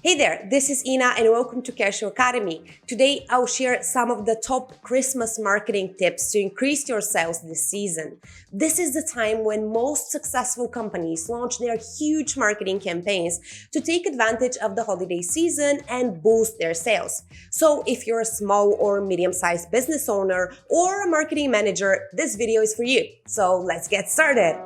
Hey there, this is Ina and welcome to Catchy Academy. Today I'll share some of the top Christmas marketing tips to increase your sales this season. This is the time when most successful companies launch their huge marketing campaigns to take advantage of the holiday season and boost their sales. So if you're a small or medium-sized business owner or a marketing manager, this video is for you. So let's get started.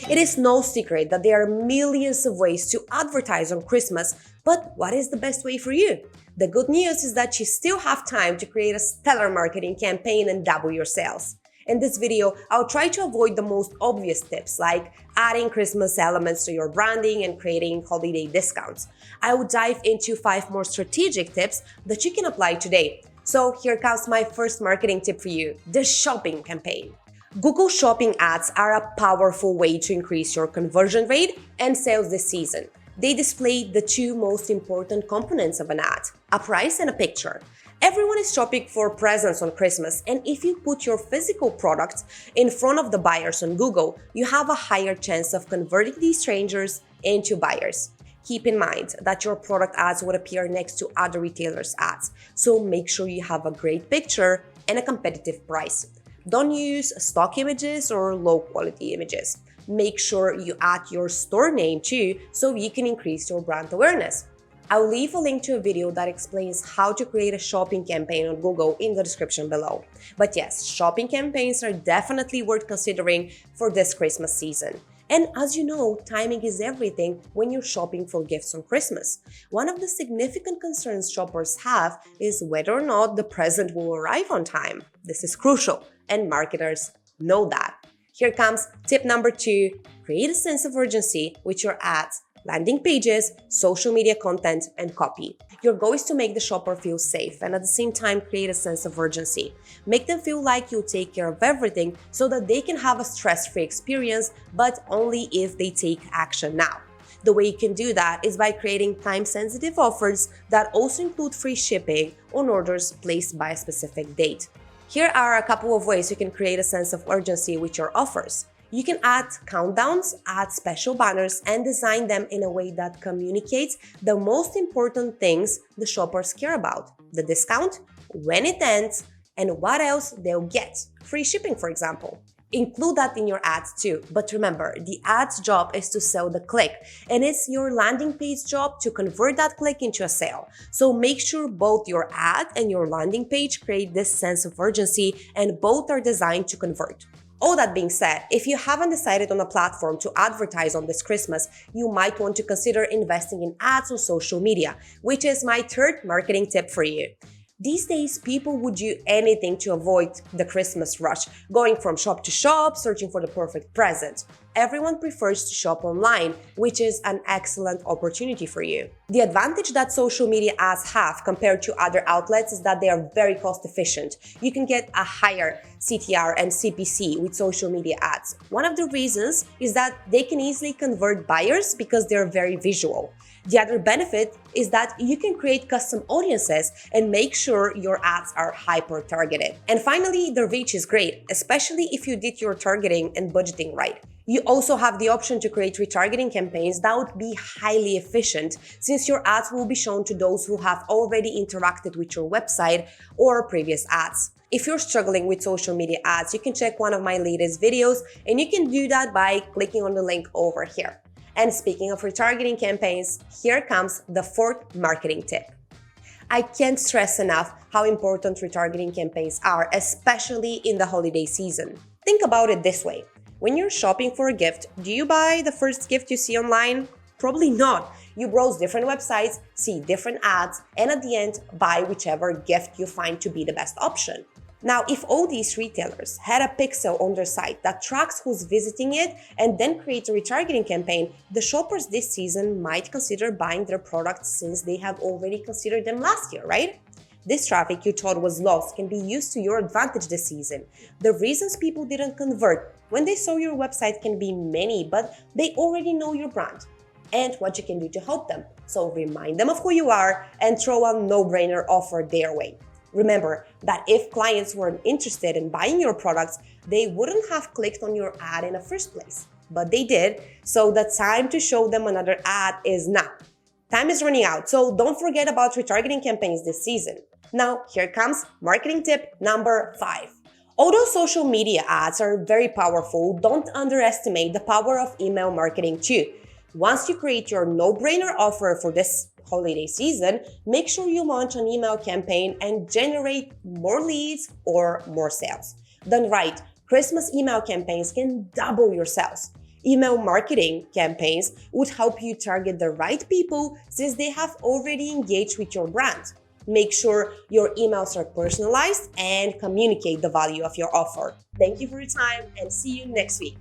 It is no secret that there are millions of ways to advertise on Christmas, but what is the best way for you? The good news is that you still have time to create a stellar marketing campaign and double your sales. In this video, I'll try to avoid the most obvious tips like adding Christmas elements to your branding and creating holiday discounts. I will dive into 5 more strategic tips that you can apply today. So here comes my first marketing tip for you, the shopping campaign. Google Shopping ads are a powerful way to increase your conversion rate and sales this season. They display the 2 most important components of an ad, a price and a picture. Everyone is shopping for presents on Christmas, and if you put your physical products in front of the buyers on Google, you have a higher chance of converting these strangers into buyers. Keep in mind that your product ads would appear next to other retailers' ads, so make sure you have a great picture and a competitive price. Don't use stock images or low-quality images. Make sure you add your store name too, so you can increase your brand awareness. I'll leave a link to a video that explains how to create a shopping campaign on Google in the description below. But yes, shopping campaigns are definitely worth considering for this Christmas season. And as you know, timing is everything when you're shopping for gifts on Christmas. One of the significant concerns shoppers have is whether or not the present will arrive on time. This is crucial, and marketers know that. Here comes tip number 2, create a sense of urgency with your ads, landing pages, social media content, and copy. Your goal is to make the shopper feel safe and at the same time create a sense of urgency. Make them feel like you'll take care of everything so that they can have a stress-free experience, but only if they take action now. The way you can do that is by creating time-sensitive offers that also include free shipping on orders placed by a specific date. Here are a couple of ways you can create a sense of urgency with your offers. You can add countdowns, add special banners, and design them in a way that communicates the most important things the shoppers care about: the discount, when it ends, and what else they'll get. Free shipping, for example. Include that in your ads too, but remember, the ad's job is to sell the click, and it's your landing page job to convert that click into a sale. So make sure both your ad and your landing page create this sense of urgency, and both are designed to convert. All that being said, if you haven't decided on a platform to advertise on this Christmas, you might want to consider investing in ads on social media, which is my third marketing tip for you. These days, people would do anything to avoid the Christmas rush, going from shop to shop, searching for the perfect present. Everyone prefers to shop online, which is an excellent opportunity for you. The advantage that social media ads have compared to other outlets is that they are very cost efficient. You can get a higher CTR and CPC with social media ads. One of the reasons is that they can easily convert buyers because they're very visual. The other benefit is that you can create custom audiences and make sure your ads are hyper-targeted. And finally, the reach is great, especially if you did your targeting and budgeting right. You also have the option to create retargeting campaigns that would be highly efficient, since your ads will be shown to those who have already interacted with your website or previous ads. If you're struggling with social media ads, you can check one of my latest videos, and you can do that by clicking on the link over here. And speaking of retargeting campaigns, here comes the 4th marketing tip. I can't stress enough how important retargeting campaigns are, especially in the holiday season. Think about it this way. When you're shopping for a gift, do you buy the first gift you see online? Probably not. You browse different websites, see different ads, and at the end, buy whichever gift you find to be the best option. Now, if all these retailers had a pixel on their site that tracks who's visiting it and then creates a retargeting campaign, the shoppers this season might consider buying their products since they have already considered them last year, right? This traffic you thought was lost can be used to your advantage this season. The reasons people didn't convert when they saw your website can be many, but they already know your brand. and what you can do to help them. So remind them of who you are and throw a no-brainer offer their way. Remember that if clients weren't interested in buying your products, they wouldn't have clicked on your ad in the first place. But they did, so the time to show them another ad is now. Time is running out, so don't forget about retargeting campaigns this season. Now, here comes marketing tip number 5. Although social media ads are very powerful, don't underestimate the power of email marketing too. Once you create your no-brainer offer for this holiday season, make sure you launch an email campaign and generate more leads or more sales. Done right, Christmas email campaigns can double your sales. Email marketing campaigns would help you target the right people since they have already engaged with your brand. Make sure your emails are personalized and communicate the value of your offer. Thank you for your time and see you next week.